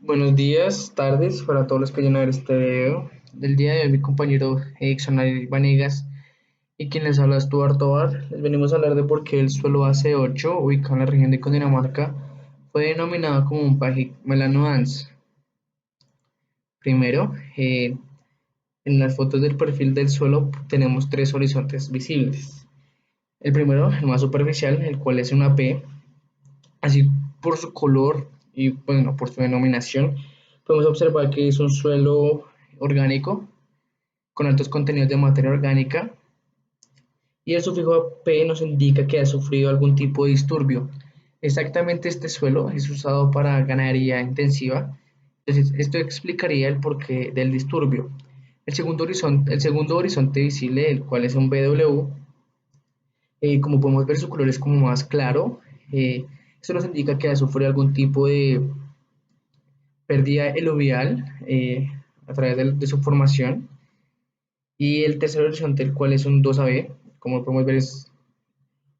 Buenos días, tardes para todos los que vayan a ver este video. Del día de hoy, mi compañero Edson Vanegas y quien les habla Stuart Tovar, les venimos a hablar de por qué el suelo AC8, ubicado en la región de Cundinamarca, fue denominado como un Pajic Melanodans. Primero, en las fotos del perfil del suelo tenemos tres horizontes visibles. El primero, el más superficial, el cual es una P, así por su color y bueno, por su denominación, podemos observar que es un suelo orgánico con altos contenidos de materia orgánica y el sufijo P nos indica que ha sufrido algún tipo de disturbio. Exactamente este suelo es usado para ganadería intensiva, entonces esto explicaría el porqué del disturbio. El segundo horizonte visible, el cual es un BW, como podemos ver su color es como más claro, eh, esto nos indica que ha sufrido algún tipo de pérdida eluvial a través de su formación. Y el tercer horizonte, el cual es un 2AB, como podemos ver es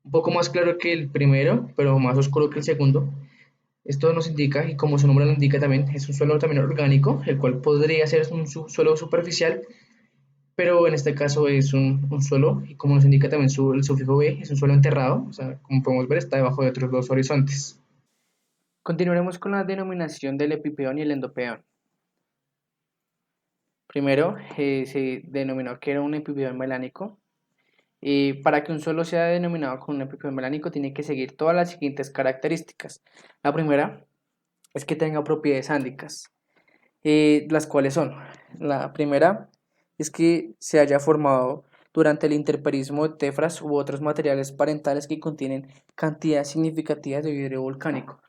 un poco más claro que el primero, pero más oscuro que el segundo. Esto nos indica, y como su nombre lo indica también, es un suelo también orgánico, el cual podría ser un suelo superficial, pero en este caso es un suelo, y como nos indica también el sufijo B, es un suelo enterrado, o sea, como podemos ver, está debajo de otros dos horizontes. Continuaremos con la denominación del epipeón y el endopeón. Primero, se denominó que era un epipeón melánico. Y para que un suelo sea denominado con un epípeto melánico tiene que seguir todas las siguientes características. La primera es que tenga propiedades sándicas, las cuales son: la primera es que se haya formado durante el interperismo de tefras u otros materiales parentales que contienen cantidades significativas de vidrio volcánico.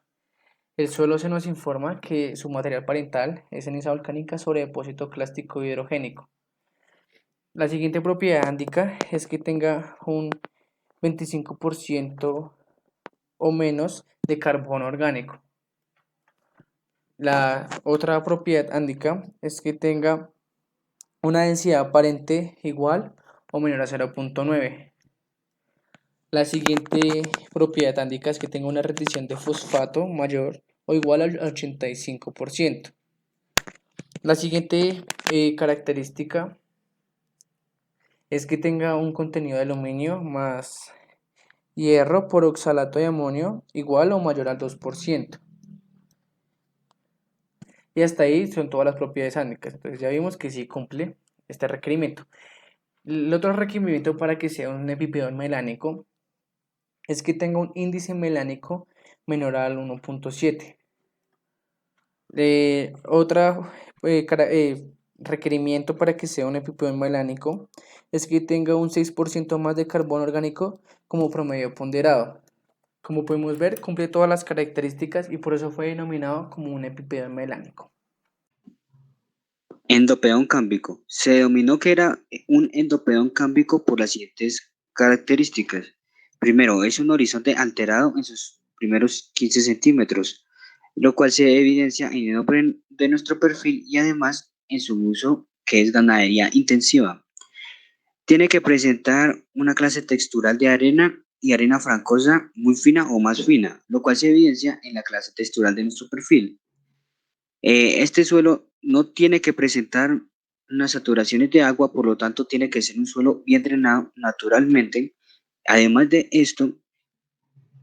El suelo se nos informa que su material parental es ceniza volcánica sobre depósito clástico hidrogénico. La siguiente propiedad indica es que tenga un 25% o menos de carbono orgánico. La otra propiedad indica es que tenga una densidad aparente igual o menor a 0,9. La siguiente propiedad indica es que tenga una rendición de fosfato mayor o igual al 85%. La siguiente característica es que tenga un contenido de aluminio más hierro por oxalato de amonio igual o mayor al 2%. Y hasta ahí son todas las propiedades ánicas. Entonces ya vimos que sí cumple este requerimiento. El otro requerimiento para que sea un epipedón melánico es que tenga un índice melánico menor al 1,7. Otra requerimiento para que sea un epipedón melánico es que tenga un 6% más de carbono orgánico como promedio ponderado. Como podemos ver, cumple todas las características y por eso fue denominado como un epipedón melánico. Endopeón cámbico. Se denominó que era un endopeón cámbico por las siguientes características. Primero, es un horizonte alterado en sus primeros 15 centímetros, lo cual se evidencia en el nombre de nuestro perfil y además en su uso, que es ganadería intensiva. Tiene que presentar una clase textural de arena y arena francosa muy fina o más fina, lo cual se evidencia en la clase textural de nuestro perfil. Este suelo no tiene que presentar unas saturaciones de agua, por lo tanto tiene que ser un suelo bien drenado naturalmente. Además de esto,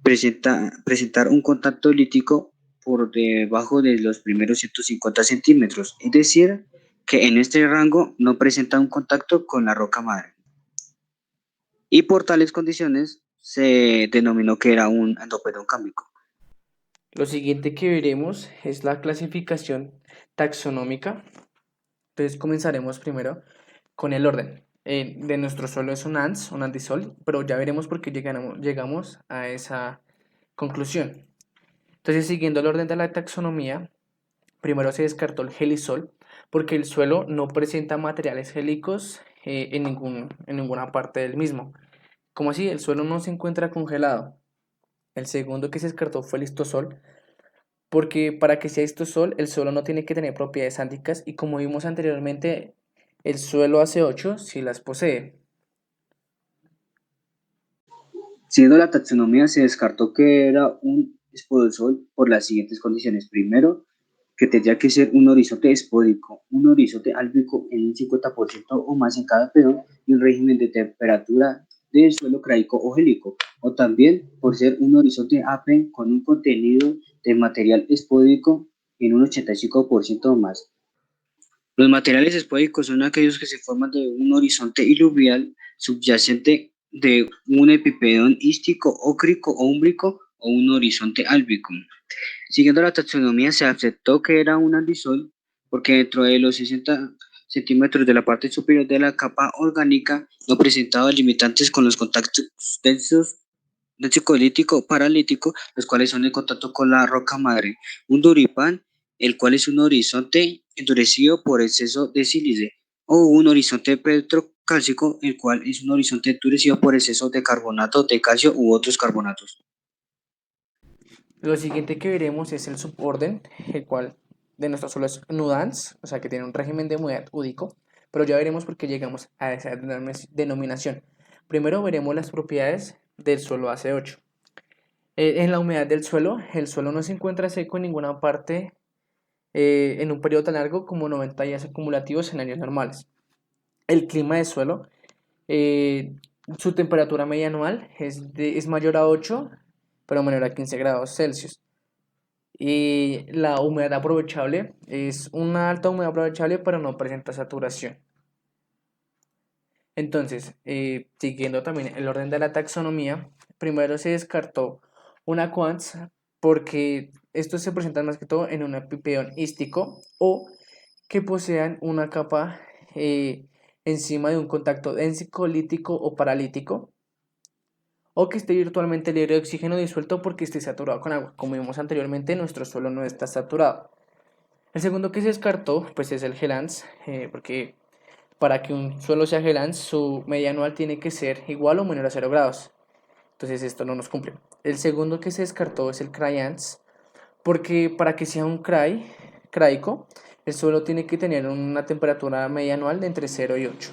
presentar un contacto lítico por debajo de los primeros 150 centímetros, es decir, que en este rango no presenta un contacto con la roca madre. Y por tales condiciones se denominó que era un endopedón cámbico. Lo siguiente que veremos es la clasificación taxonómica. Entonces comenzaremos primero con el orden. De nuestro suelo es un ANS, un andisol, pero ya veremos por qué llegamos a esa conclusión. Entonces, siguiendo el orden de la taxonomía, primero se descartó el gelisol porque el suelo no presenta materiales gélicos en ninguna parte del mismo. Como así, el suelo no se encuentra congelado. El segundo que se descartó fue el histosol, porque para que sea histosol, el suelo no tiene que tener propiedades sándicas y como vimos anteriormente, el suelo AC8 sí las posee. Siendo la taxonomía, se descartó que era un espodosol por las siguientes condiciones. Primero, que tendría que ser un horizonte espódico, un horizonte álbico en un 50% o más en cada pedón y un régimen de temperatura del suelo craico o gélico, o también por ser un horizonte apen con un contenido de material espódico en un 85% o más. Los materiales espódicos son aquellos que se forman de un horizonte iluvial subyacente de un epipedón ístico, ócrico o úmbrico o un horizonte álbico. Siguiendo la taxonomía, se aceptó que era un alisol porque dentro de los 60 centímetros de la parte superior de la capa orgánica no presentaba limitantes con los contactos densos densicolítico paralítico, los cuales son en contacto con la roca madre. Un duripán, el cual es un horizonte endurecido por exceso de sílice, o un horizonte petrocálcico, el cual es un horizonte endurecido por exceso de carbonato de calcio u otros carbonatos. Lo siguiente que veremos es el suborden, el cual de nuestro suelo es Nudans, o sea que tiene un régimen de humedad údico, pero ya veremos por qué llegamos a esa denominación. Primero veremos las propiedades del suelo AC8. En la humedad del suelo, el suelo no se encuentra seco en ninguna parte en un periodo tan largo como 90 días acumulativos en años normales. El clima del suelo, eh, su temperatura media anual es mayor a 8, pero menor a 15 grados Celsius. Y la humedad aprovechable es una alta humedad aprovechable, pero no presenta saturación. Entonces, siguiendo también el orden de la taxonomía, primero se descartó una quants porque estos se presentan más que todo en un epipedón ístico o que posean una capa encima de un contacto dénsico, lítico o paralítico, o que esté virtualmente libre de oxígeno disuelto porque esté saturado con agua. Como vimos anteriormente, nuestro suelo no está saturado. El segundo que se descartó pues es el GELANS, porque para que un suelo sea GELANS, su media anual tiene que ser igual o menor a 0 grados. Entonces esto no nos cumple. El segundo que se descartó es el CRAIANS, porque para que sea un craico, el suelo tiene que tener una temperatura media anual de entre 0 y 8.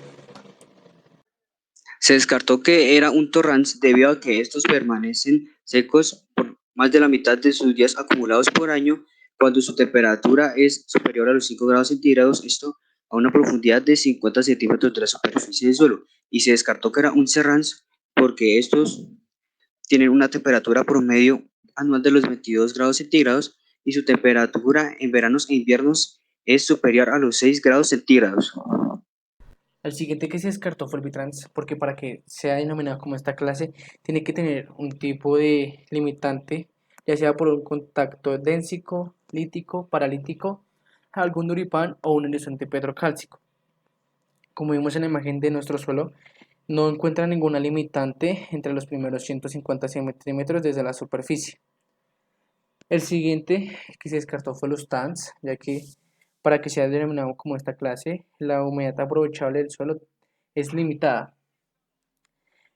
Se descartó que era un torrance debido a que estos permanecen secos por más de la mitad de sus días acumulados por año cuando su temperatura es superior a los 5 grados centígrados, esto a una profundidad de 50 centímetros de la superficie del suelo. Y se descartó que era un serrance porque estos tienen una temperatura promedio anual de los 22 grados centígrados y su temperatura en veranos e inviernos es superior a los 6 grados centígrados. El siguiente que se descartó fue el Bitrans, porque para que sea denominado como esta clase, tiene que tener un tipo de limitante, ya sea por un contacto dénsico, lítico, paralítico, algún duripán o un horizonte petrocálcico. Como vimos en la imagen de nuestro suelo, no encuentra ninguna limitante entre los primeros 150 centímetros desde la superficie. El siguiente que se descartó fue los TANS, ya que para que sea denominado como esta clase, la humedad aprovechable del suelo es limitada.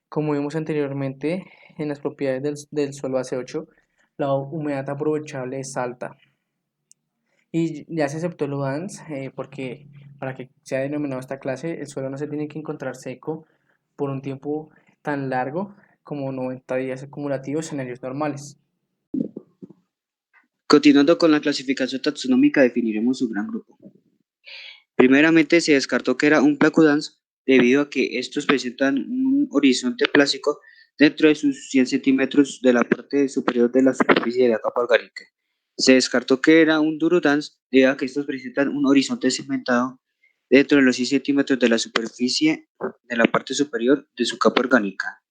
Como vimos anteriormente en las propiedades del suelo AC8, la humedad aprovechable es alta. Y ya se aceptó el UDANS porque para que sea denominado esta clase, el suelo no se tiene que encontrar seco por un tiempo tan largo como 90 días acumulativos en años normales. Continuando con la clasificación taxonómica, definiremos su gran grupo. Primeramente, se descartó que era un placudans debido a que estos presentan un horizonte plástico dentro de sus 100 centímetros de la parte superior de la superficie de la capa orgánica. Se descartó que era un durudans debido a que estos presentan un horizonte segmentado dentro de los 100 centímetros de la superficie de la parte superior de su capa orgánica.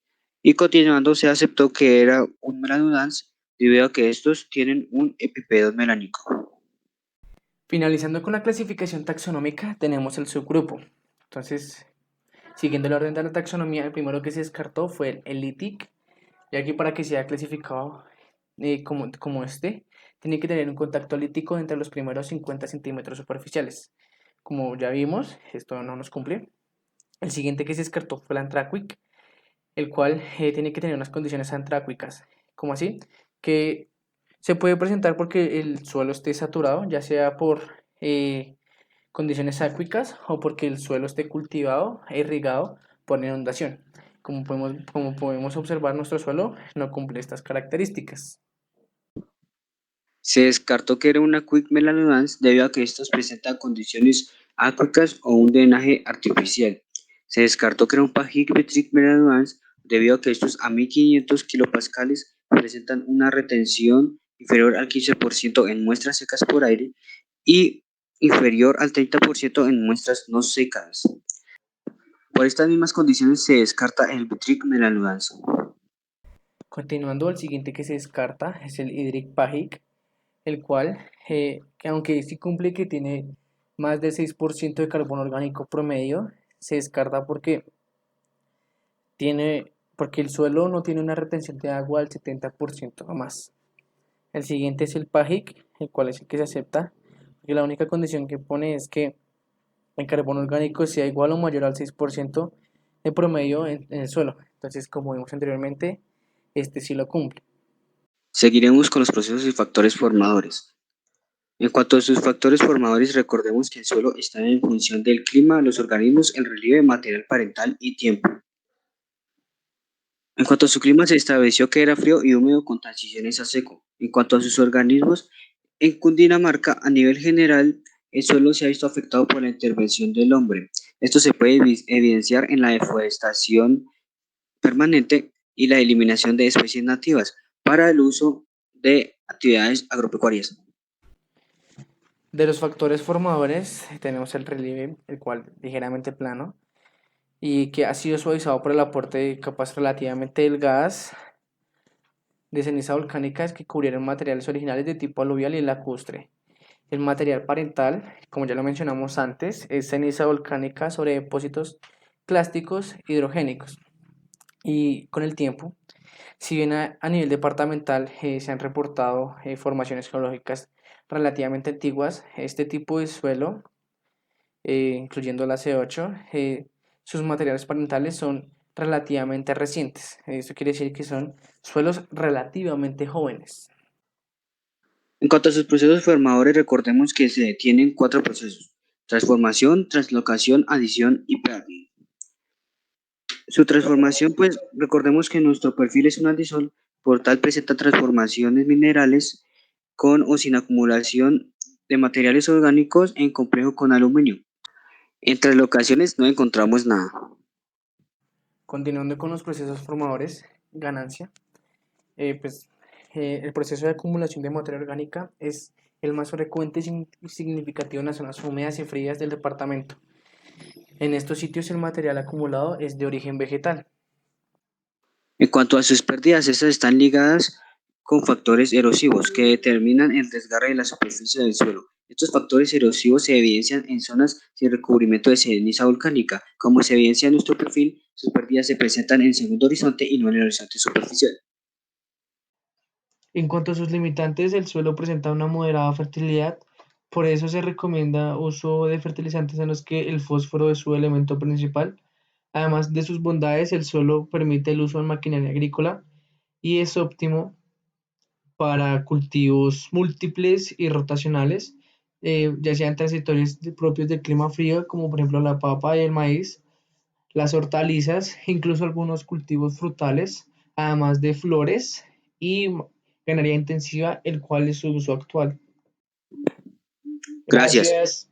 Y continuando, se aceptó que era un melanodans debido a que estos tienen un epipedón melánico. Finalizando con la clasificación taxonómica, tenemos el subgrupo. Entonces, siguiendo el orden de la taxonomía, el primero que se descartó fue el LITIC, y aquí para que sea clasificado como este, tiene que tener un contacto lítico entre los primeros 50 centímetros superficiales. Como ya vimos, esto no nos cumple. El siguiente que se descartó fue el Anthraquic, el cual tiene que tener unas condiciones antráquicas. ¿Cómo así? Que se puede presentar porque el suelo esté saturado, ya sea por condiciones acuícolas o porque el suelo esté cultivado e irrigado por inundación. Como podemos observar, nuestro suelo no cumple estas características. Se descartó que era una Quick Melanodons debido a que estos presentan condiciones acuícolas o un drenaje artificial. Se descartó que era un Pachymetric Melanodons debido a que estos a 1500 kilopascales presentan una retención inferior al 15% en muestras secas por aire y inferior al 30% en muestras no secas. Por estas mismas condiciones se descarta el Vitric Melanodons. Continuando, el siguiente que se descarta es el Idric Pajic, el cual, que aunque sí cumple que tiene más del 6% de carbono orgánico promedio, se descarta porque el suelo no tiene una retención de agua al 70% o más. El siguiente es el PAJIC, el cual es el que se acepta, porque la única condición que pone es que el carbono orgánico sea igual o mayor al 6% de promedio en el suelo. Entonces, como vimos anteriormente, este sí lo cumple. Seguiremos con los procesos y factores formadores. En cuanto a sus factores formadores, recordemos que el suelo está en función del clima, los organismos, el relieve, material parental y tiempo. En cuanto a su clima, se estableció que era frío y húmedo con transiciones a seco. En cuanto a sus organismos, en Cundinamarca, a nivel general, el suelo se ha visto afectado por la intervención del hombre. Esto se puede evidenciar en la deforestación permanente y la eliminación de especies nativas para el uso de actividades agropecuarias. De los factores formadores tenemos el relieve, el cual ligeramente plano y que ha sido suavizado por el aporte de capas relativamente delgadas de ceniza volcánica que cubrieron materiales originales de tipo aluvial y lacustre. El material parental, como ya lo mencionamos antes, es ceniza volcánica sobre depósitos clásticos hidrogénicos. Y con el tiempo, si bien a nivel departamental se han reportado formaciones geológicas relativamente antiguas, este tipo de suelo, incluyendo la C8, sus materiales parentales son relativamente recientes. Esto quiere decir que son suelos relativamente jóvenes. En cuanto a sus procesos formadores, recordemos que se tienen cuatro procesos: transformación, translocación, adición y pairing. Su transformación, pues recordemos que nuestro perfil es un andisol, por tal presenta transformaciones minerales con o sin acumulación de materiales orgánicos en complejo con aluminio. En translocaciones no encontramos nada. Continuando con los procesos formadores, ganancia, pues el proceso de acumulación de materia orgánica es el más frecuente y significativo en las zonas húmedas y frías del departamento. En estos sitios el material acumulado es de origen vegetal. En cuanto a sus pérdidas, estas están ligadas con factores erosivos que determinan el desgarre de la superficie del suelo. Estos factores erosivos se evidencian en zonas sin recubrimiento de ceniza volcánica. Como se evidencia en nuestro perfil, sus pérdidas se presentan en el segundo horizonte y no en el horizonte superficial. En cuanto a sus limitantes, el suelo presenta una moderada fertilidad, por eso se recomienda uso de fertilizantes en los que el fósforo es su elemento principal. Además de sus bondades, el suelo permite el uso en maquinaria agrícola y es óptimo para cultivos múltiples y rotacionales, ya sean transitorios propios del clima frío, como por ejemplo la papa y el maíz, las hortalizas, incluso algunos cultivos frutales, además de flores y ganadería intensiva, el cual es su uso actual. Gracias. Gracias.